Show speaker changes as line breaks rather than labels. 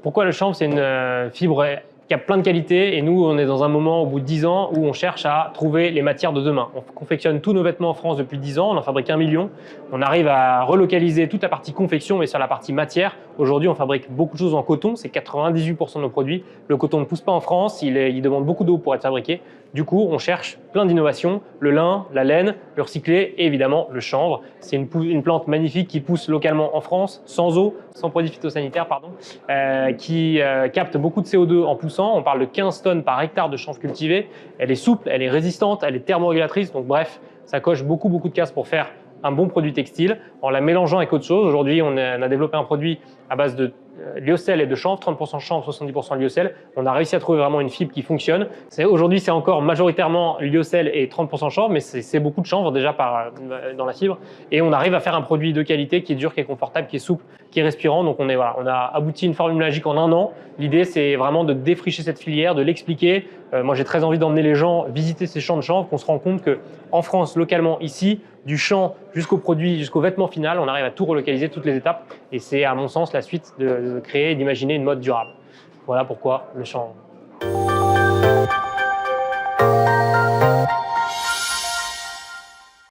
Pourquoi le chanvre? C'est une fibre qui a plein de qualités et nous, on est dans un moment au bout de 10 ans où on cherche à trouver les matières de demain. On confectionne tous nos vêtements en France depuis 10 ans, on en fabrique 1 million. On arrive à relocaliser toute la partie confection, mais sur la partie matière. Aujourd'hui, on fabrique beaucoup de choses en coton, c'est 98% de nos produits. Le coton ne pousse pas en France, il demande beaucoup d'eau pour être fabriqué. Du coup, on cherche plein d'innovations, le lin, la laine, le recyclé et évidemment le chanvre. C'est une plante magnifique qui pousse localement en France, sans eau, sans produits phytosanitaires, pardon, qui capte beaucoup de CO2 en poussant. On parle de 15 tonnes par hectare de chanvre cultivé. Elle est souple, elle est résistante, elle est thermorégulatrice. Donc bref, ça coche beaucoup de cases pour faire un bon produit textile en la mélangeant avec autre chose. Aujourd'hui, on a développé un produit à base de lyocell et de chanvre, 30% chanvre, 70% lyocell. On a réussi à trouver vraiment une fibre qui fonctionne. Aujourd'hui, c'est encore majoritairement lyocell et 30% chanvre, mais c'est beaucoup de chanvre déjà dans la fibre. Et on arrive à faire un produit de qualité qui est dur, qui est confortable, qui est souple, qui est respirant. Donc on a abouti à une formule magique en 1 an. L'idée, c'est vraiment de défricher cette filière, de l'expliquer. Moi, j'ai très envie d'emmener les gens visiter ces champs de chanvre, qu'on se rend compte qu'en France, localement, ici, du champ jusqu'au produit, jusqu'au vêtement final, on arrive à tout relocaliser, toutes les étapes. Et c'est, à mon sens, la suite de créer et d'imaginer une mode durable. Voilà pourquoi le chanvre.